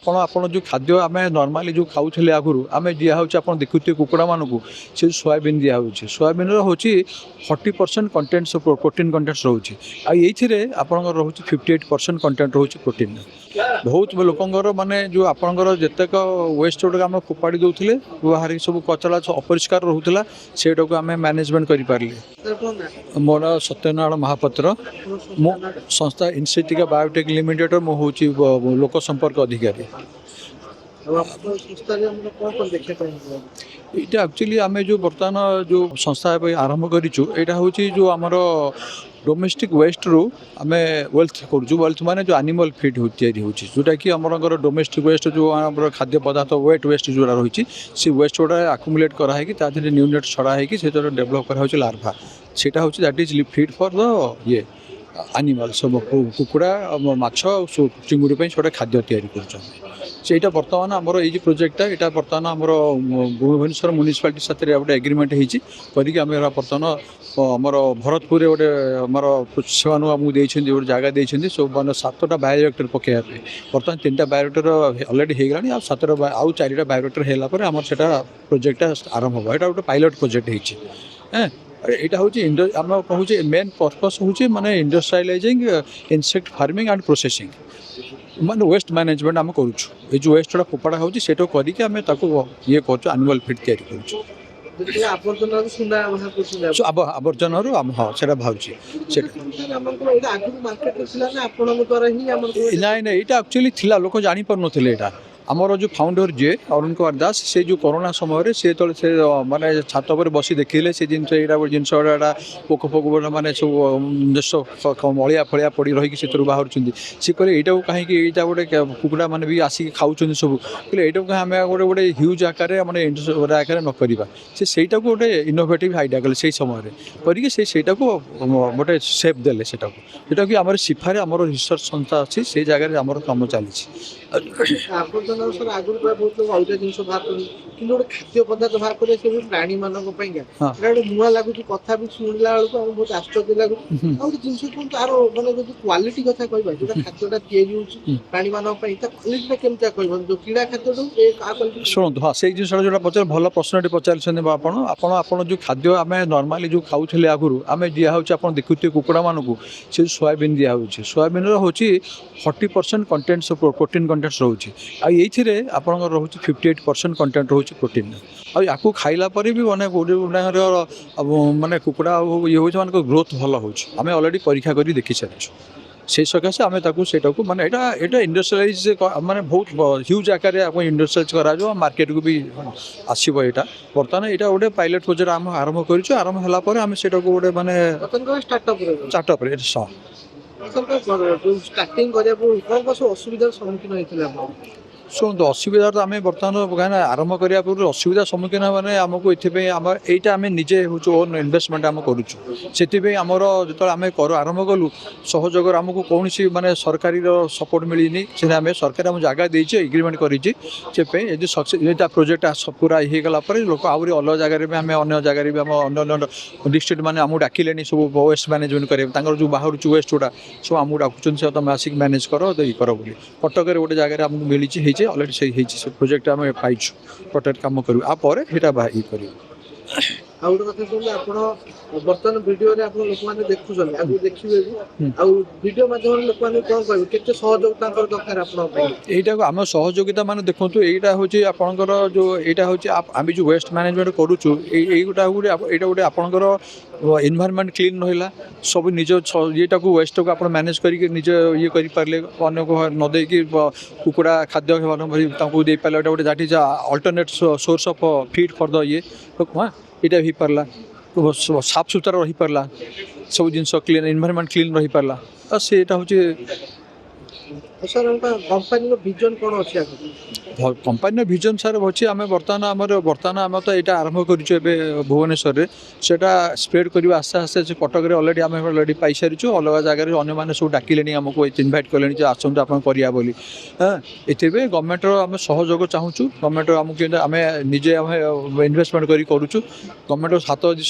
ଆପଣ जो खाद्य आम नॉर्मली जो खाऊले आगुरी आम दिखाऊँ आप देखुए कुकुड़ा मानक से सोयाबीन दिखाऊँ सोयाबीन रोचे 40% कंटेन्ट्स प्रोटीन कंटेन्ट्स रोचे आईथे आपंकर रोचे 58% कंटेन्ट रोचे प्रोटीन बहुत लोकंर माने जो आपंकर जितेक वेस्ट गुड़ा आम फोपाड़ी दौले बाहर सब कचरा अपरिष्कार रोला से आम मैनेजमेंट करें मोर सत्यनारायण महापात्र मो संस्था इनसेटिका बायोटेक लिमिटेड मुझे लोक संपर्क अधिकारी यहाँ एक्चुअली आम जो बर्तमान जो संस्था आरंभ करूँ यहाँ हूँ जो आमर डोमेस्टिक वेस्ट रू आम वेल्थ करूँ वेल्थ माने जो एनिमल फीड जोटा कि आम डोमेस्टिक वेस्ट जो आम खाद्य पदार्थ वेट वेस्ट जो रही सी वेस्ट गुड़ा आकुमुलेट कराई न्यूनेट छड़ाई से डेभलप कर larva say that is feed for the ये एनिमल सब कुकुड़ा माछ चिंगुड़ी से खाद्य या बर्तमान आमर ये प्रोजेक्टा यहाँ बर्तमान आमर भुवनेश्वर म्यूनिसिपालिटी साथ गोटे एग्रीमेंट होती बर्तमान आमर भरतपुर गोटे आमर से आमको गोटे जगह देते सब मैंने 7टा बायोरिएक्टर पकड़ापी बर्तमान 3टा बायोरिएक्टर अलरेडी हो गला आउ 4टा बायोरिएक्टर होगापर आम से प्रोजेक्टा आरंभ हो यहाँ गोटे पायलट प्रोजेक्ट है यहाँ हूँ आम कहूँ मेन पर्पस हूँ माने इंडस्ट्रियलाइजिंग इनसेक्ट फार्मिंग एंड प्रोसेसिंग माने वेस्ट मैनेजमेंट आम करूँ जो वेस्ट गुड़ा फोपाड़ा होती से करके आम ये कर एनिमल फीड तैयारी आवर्जन हाँ से भावुँ नाई ना यहाँ एक्चुअली थी लोक जापर ना आमर जो फाउंडर जी अरुण कुमार दास से जो कोरोना समय से तो से माने छात पर बसी देखिले से जिन जिनस पोक फोक माने सब अलिया फलिया पड़ी रही से बाहर सी कहे यहाँ कहीं यहाँ गोटे कुकुड़ा मैंने भी आसिक खाऊँ सब कहले यहाँ कहीं आम गोटे गोटे ह्यूज आकार मैंने आकार न करवा से गोटे इनोवेटिव आइडिया कले से समय करके गोटे सेप देले जोटा कि आम सिफारे आम रिसर्च संस्था अच्छी से जगह आम कम चली आगुरी बहुत लोग अलग जिन बाहर कि गोटे खाद्य पदार्थ बाहर कर प्राणी मानक गोटे नुआ लगुच कथा भी शुणला बेलू आम बहुत आश्चर्य लगुच गोटे जिन तार मैंने जो क्वालिटी कथा कह जो खाद्यटा तैयारी प्राणी मानक क्वालिटी केमती कह जो कीड़ा खाद्य शुणु हाँ से जिन जो पचार भल प्रश्न पचार जो खाद्य आम नॉर्मली जो खाऊले आगुरी आम दिखाऊँ आप देखुए कुकुड़ा मानक से सोयाबीन दिखाऊँ सोयाबीन रोचे 40% कंटेन्ट्स प्रोटीन कंटेन्ट्स रोचे ये आपंकर रोचे 58% कंटेन्ट रोचे प्रोटीन या खाइला पर भी मैंने माने कुकुड़ा ये हूँ ग्रोथ भल हो अलरेडी परीक्षा कर देखी सारी से सकाशे आम से माने यहाँ इंडस्ट्रियलाइज माने बहुत ह्यूज आकार इंडस्ट्रियलाइज करा मार्केट को भी आसो यहाँ बर्तमान यहाँ गोटे पायलट प्रोजेक्ट आम आरंभ कर आरंभ होगापर आम से गोटे माने स्टार्टअप स्टार्टिंग असुविधार सम्मुखीन होते शुणु असुविधा तो आम बर्तमान कहीं आरंभ करने पूर्व असुविधा सम्मुखीन मैंने आमको ये यहाँ आम निजे हूँ ओन इनभेस्टमेंट आम करूँ आमर जो आम कर आरंभ कलु सहयोग आमको कौन माने सरकारी सपोर्ट मिलनी से आम सरकार आम जगह देती एग्रीमेंट कर सक्सेस प्रोजेक्ट पूरा होगला लोक आहरी अलग जगह भी आम अन्य जगह भी आम अन्य डिस्ट्रिक्ट मैंने आमको डाकिले सब वेस्ट मैनेजमेंट करेंगे जो बाहर वेस्ट गुड़ा सब आमको डाकुन तुम आसिक मैनेज कर कर बोली कटक गोटे जगह आमको मिली अलरेडी से प्रोजेक्ट आम पाई प्रोटेक्ट कम करूँ आपर ये बाहर कर आ गोटे कथा कहते बर्तमान भिडियो लोक मैंने देखुन आगे देखिए भिडियो माध्यम लोक मैंने कौन कह केते सहयोग दरकार यहाँ आम सहयोगिता मान देखो यहाँ हूँ आपंकर जो यहाँ हूँ आम जो वेस्ट मैनेजमेंट करूँ यहाँ गोटे आपंकर एनवायरनमेंट क्लीन रहा सब निज ये वेस्ट को आप मैनेज करके निज ये करें अन्न को नदे कुकुड़ा खाद्य दे पारे गोटे that is alternate source of feed for the ये हाँ यहाँ हो पार्ला साफ सुथरा रही पार्ला सब जिन क्लीन एनवायरनमेंट क्लीन रही पार्ला से हूँ सर कंपनी विजन कौन अच्छे कंपानी विजन सार अच्छी आम बर्तमान आम तो यहाँ आरंभ कर भुवनेश्वर सेटा स्प्रेड करवा आस्ते आस्ते से कटक अलरेडी आम अलरेडी पाई सारी अलग जगह अन्य सब डाकिले आमको इनभाइट कले आसतु आप करा बोली हाँ ये गवर्नमेंट आम सहयोग चाहूँ गवर्नमेंट आमको आम निजे आम इनभेस्टमेंट करुचु गवर्नमेंट हाथ यदि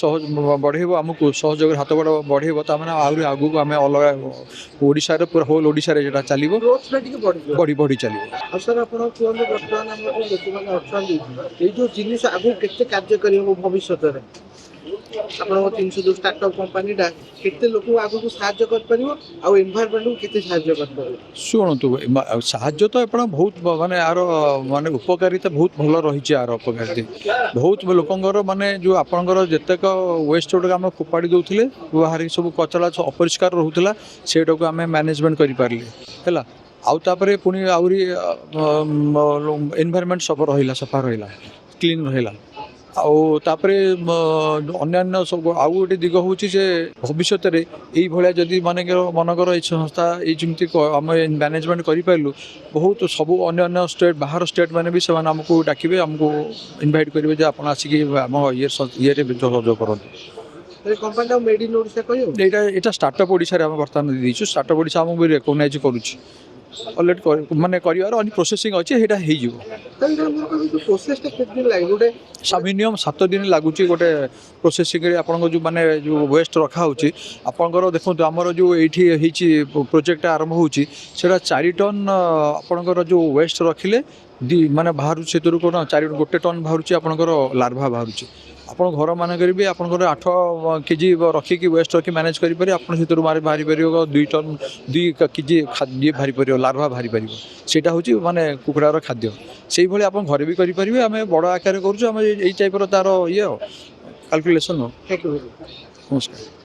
बढ़ेब आमको सहयोग हाथ बड़ बढ़ेब ताने आहरी आगू आम अलग ओडार पूरा होल ओडार चलो ग्रोथ टा टिके बढ़ियो बढ़ी बढ़ी चलो आ सर आपण कहते बर्तमान आम लोक मैंने अच्छा जो जिनिस आगू केते कार्य करियो भविष्य में आपन 302 स्टार्टअप कंपनी डा केते लोक आगू को सहायता कर परियो आ एनवायरनमेंट को केते सहायता कर परियो शुणु साहाଯ୍ୟ तो ଆପଣ ବହୁତ ମାନେ ଆର ମାନେ ଉପକାରିତା ବହୁତ ଭଲ ରହିଛି ଆର ଉପକାରିତା ବହୁତ ଲୋକଙ୍କର ମାନେ ଯେଉଁ ଆପଣଙ୍କର ଯେତେକ ୱେଷ୍ଟ ଗୁଡ଼ାକ ଆମେ ଫୋପାଡ଼ି ଦେଉଥିଲେ ବାହାରିକି ସବୁ କଚରା ଅପରିଷ୍କାର ରହୁଥିଲା ସେଇଟାକୁ ଆମେ ମ୍ୟାନେଜମେଣ୍ଟ କରିପାରିଲେ ହେଲା ଆଉ ତାପରେ ପୁଣି ଆହୁରି ଏନଭାୟରନମେଣ୍ଟ ସଫା ରହିଲା କ୍ଲିନ୍ ରହିଲା ଆଉ ତାପରେ ଅନ୍ୟାନ୍ୟ ସବୁ ଆଉ ଗୋଟେ ଦିଗ ହେଉଛି ଯେ ଭବିଷ୍ୟତରେ ଏଇଭଳିଆ ଯଦି ମନେକର ଏଇ ସଂସ୍ଥା ଏଇ ଯେମିତି ଆମେ ମ୍ୟାନେଜମେଣ୍ଟ କରିପାରିଲୁ ବହୁତ ସବୁ ଅନ୍ୟାନ୍ୟ ଷ୍ଟେଟ୍ ବାହାର ଷ୍ଟେଟ୍ ମାନେ ବି ସେମାନେ ଆମକୁ ଡାକିବେ ଆମକୁ ଇନଭାଇଟ୍ କରିବେ ଯେ ଆପଣ ଆସିକି ଆମ ଇଏରେ ସହଯୋଗ କରନ୍ତୁ कंपनी मेड इन ओडिशा कहियो ଏଇଟା ଷ୍ଟାର୍ଟଅପ୍ ଓଡ଼ିଶାରେ ଆମେ ବର୍ତ୍ତମାନ ଦେଇଛୁ ଷ୍ଟାର୍ଟଅପ୍ ଓଡ଼ିଶା ଆମକୁ ବି ରେକଗ୍ନାଇଜ୍ କରୁଛି अलरेडी माने कर प्रोसेसिंग अच्छे ସେଇଟା ହେଇଯିବ प्रोसेस केते दिन लागे गोटे मिनिमम 7 दिन लगुच गोटे प्रोसेसिंग आपन जो माने जो वेस्ट रखा होची आपनकर देखो आमर जो ये प्रोजेक्ट आरंभ होची सेटा 4 टन आपनकर जो वेस्ट रखिले माने बाहर से कौन 4 गोटे टन बाहर आपनकर लार्भा बाहर आप घर मानक भी आपंकर 8 केजी रखिकी वेस्ट रखी मैनेज करेंगे आप बाहरी पार 2 टन 2 केजी खाद्य बाहरी पार लार्भा बाहरी पार सेटा हूँ माने कुकुड़ार खाद्य से भाई आप घरे भी करेंगे आम बड़ आकार करें टाइप तार ये कैलकुलेसन थैंक यू नमस्कार।